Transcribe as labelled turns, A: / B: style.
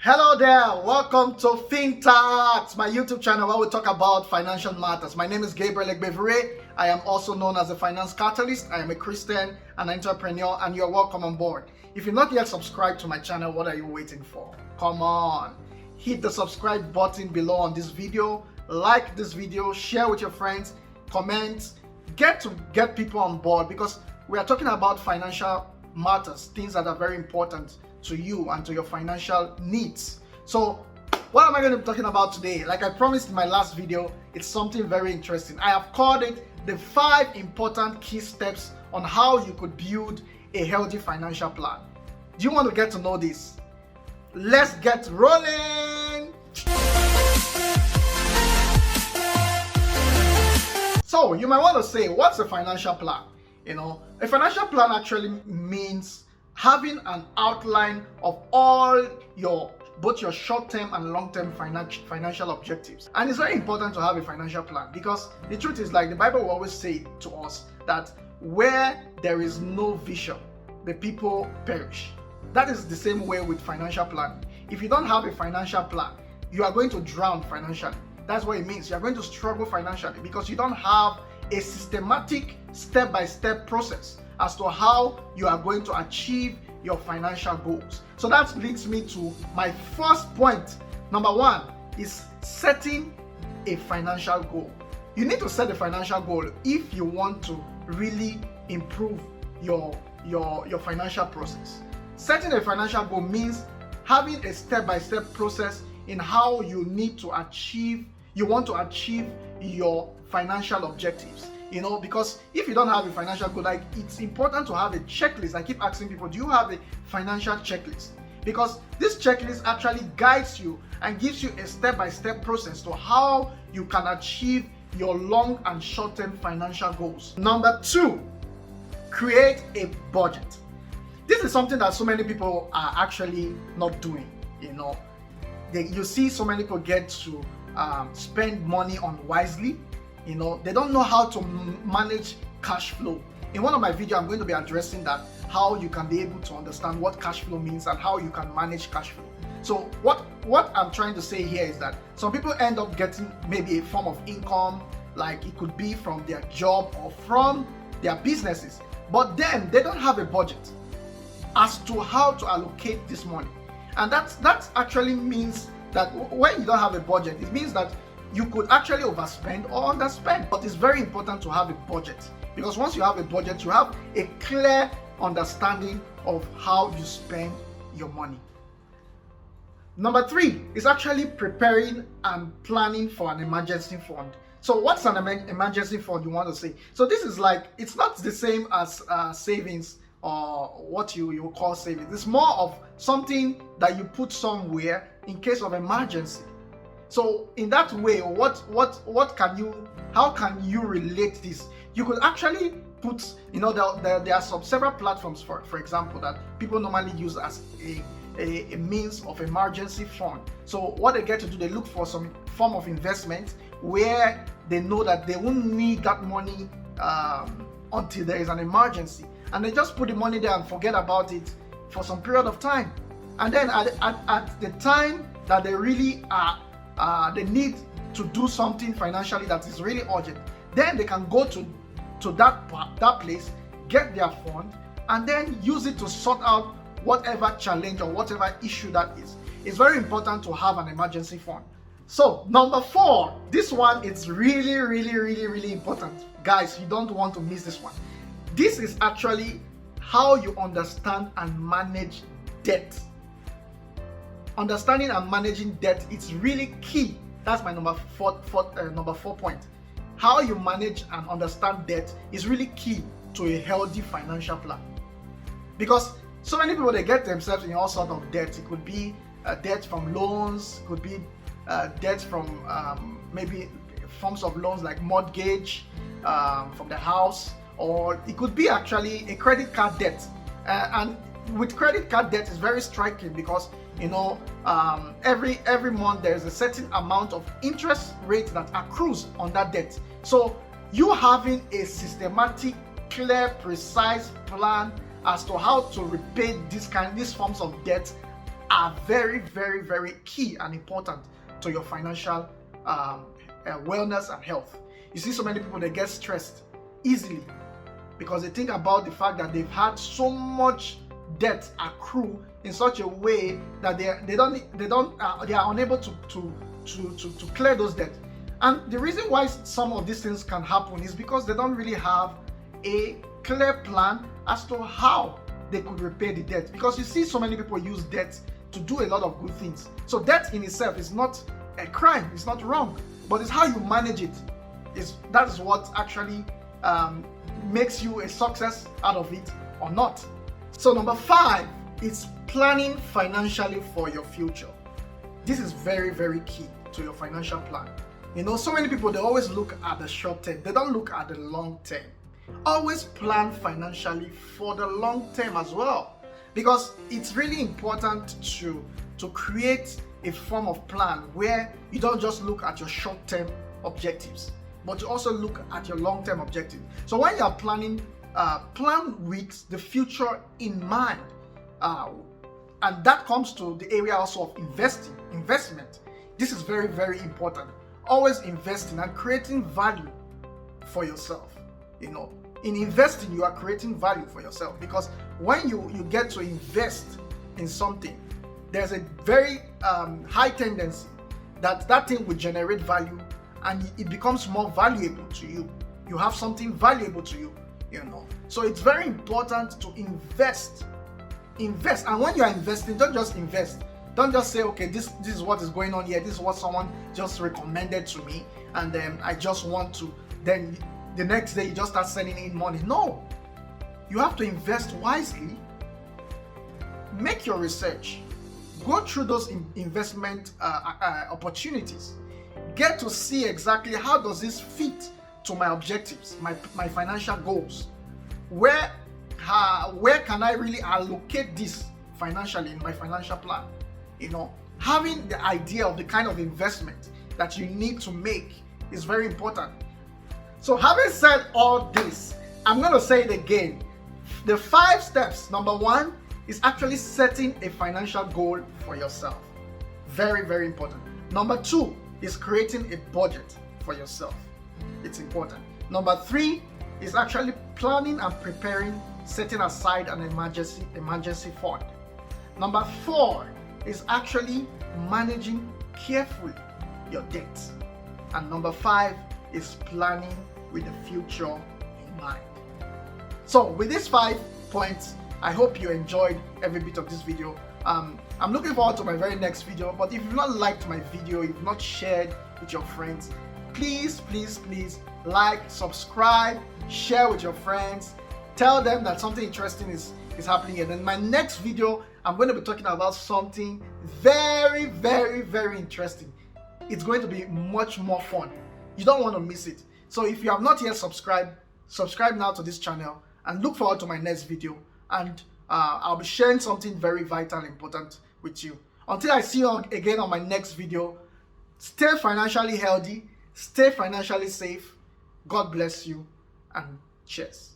A: Hello there, welcome to Fintacts, my YouTube channel where we talk about financial matters. My name is Gabriel Egbevere. I am also known as a finance catalyst. I am a Christian, an entrepreneur, and you're welcome on board. If you're not yet subscribed to my channel, what are you waiting for? Come on, hit the subscribe button below on this video, like this video, share with your friends, comment, get people on board because we are talking about financial matters, things that are very important to you and to your financial needs. So what am I going to be talking about today? Like I promised in my last video, it's something very interesting. I have called it the 5 important key steps on how you could build a healthy financial plan. Do you want to get to know this? Let's get rolling. So you might want to say, what's a financial plan? A financial plan actually means having an outline of all both your short-term and long-term financial objectives. And it's very important to have a financial plan because the truth is, like the Bible will always say to us, that where there is no vision, the people perish. That is the same way with financial planning. If you don't have a financial plan, you are going to drown financially. That's what it means. You are going to struggle financially because you don't have a systematic step-by-step process as to how you are going to achieve your financial goals. So that leads me to my first point. Number 1 is setting a financial goal. You need to set a financial goal if you want to really improve your financial process. Setting a financial goal means having a step-by-step process in how you want to achieve your financial objectives. Because if you don't have a financial goal, like it's important to have a checklist. I keep asking people, do you have a financial checklist? Because this checklist actually guides you and gives you a step-by-step process to how you can achieve your long and short-term financial goals. Number 2, create a budget. This is something that so many people are actually not doing. You see so many people get to spend money unwisely. They don't know how to manage cash flow. In one of my videos, I'm going to be addressing that, how you can be able to understand what cash flow means and how you can manage cash flow. So what I'm trying to say here is that some people end up getting maybe a form of income, like it could be from their job or from their businesses, but then they don't have a budget as to how to allocate this money. And that actually means that when you don't have a budget, it means that you could actually overspend or underspend. But it's very important to have a budget because once you have a budget, you have a clear understanding of how you spend your money. Number 3 is actually preparing and planning for an emergency fund. So what's an emergency fund, you want to say? So this is like, it's not the same as savings or what you call savings. It's more of something that you put somewhere in case of emergency. So in that way, how can you relate this? You could actually put, there are several platforms, for example, that people normally use as a means of emergency fund. So what they get to do, they look for some form of investment where they know that they won't need that money until there is an emergency. And they just put the money there and forget about it for some period of time. And then at the time that they really they need to do something financially that is really urgent, then they can go to that place, get their fund, and then use it to sort out whatever challenge or whatever issue that is. It's very important to have an emergency fund. So number 4, this one is really, really, really, really important. Guys, you don't want to miss this one. This is actually how you understand and manage debt. Understanding and managing debt is really key. That's my number 4 point. How you manage and understand debt is really key to a healthy financial plan. Because so many people, they get themselves in all sorts of debt. It could be debt from loans, it could be debt from maybe forms of loans like mortgage from the house, or it could be actually a credit card debt. And with credit card debt, it's very striking because every month there's a certain amount of interest rate that accrues on that debt. So you having a systematic, clear, precise plan as to how to repay these forms of debt are very, very, very key and important to your financial wellness and health. You see so many people, they get stressed easily because they think about the fact that they've had so much debt accrue in such a way that they are unable to clear those debts. And the reason why some of these things can happen is because they don't really have a clear plan as to how they could repay the debt. Because you see so many people use debt to do a lot of good things. So debt in itself is not a crime, it's not wrong, but it's how you manage it. That is what actually makes you a success out of it or not. So number 5 is planning financially for your future. This is very, very key to your financial plan. You know, so many people, they always look at the short term. They don't look at the long term. Always plan financially for the long term as well, because it's really important to create a form of plan where you don't just look at your short term objectives, but you also look at your long term objective. So when you're planning, plan with the future in mind, and that comes to the area also of investment. This is very, very important. Always investing and creating value for yourself. You know, in investing, you are creating value for yourself, because when you get to invest in something, there's a very high tendency that thing will generate value and it becomes more valuable to you. You have something valuable to you, you know. So it's very important to invest. And when you are investing, don't just invest. Don't just say, okay, this is what is going on here. This is what someone just recommended to me, and then I just want to. Then the next day you just start sending in money. No, you have to invest wisely. Make your research. Go through those investment opportunities. Get to see exactly how does this fit to my objectives, my financial goals. Where can I really allocate this financially in my financial plan? You know, having the idea of the kind of investment that you need to make is very important. So having said all this, I'm going to say it again. The 5 steps. Number 1 is actually setting a financial goal for yourself. Very, very important. Number 2 is creating a budget for yourself. It's important. Number 3 is actually planning and preparing, setting aside an emergency fund. Number 4 is actually managing carefully your debts. And number 5 is planning with the future in mind. So with these 5 points, I hope you enjoyed every bit of this video. I'm looking forward to my very next video, but if you've not liked my video, if you've not shared with your friends, please like, subscribe, share with your friends, tell them that something interesting is happening. And in my next video, I'm going to be talking about something very, very, very interesting. It's going to be much more fun. You don't want to miss it. So if you have not yet subscribed, subscribe now to this channel and look forward to my next video. And I'll be sharing something very vital and important with you. Until I see you again on my next video, stay financially healthy, stay financially safe. God bless you, and cheers.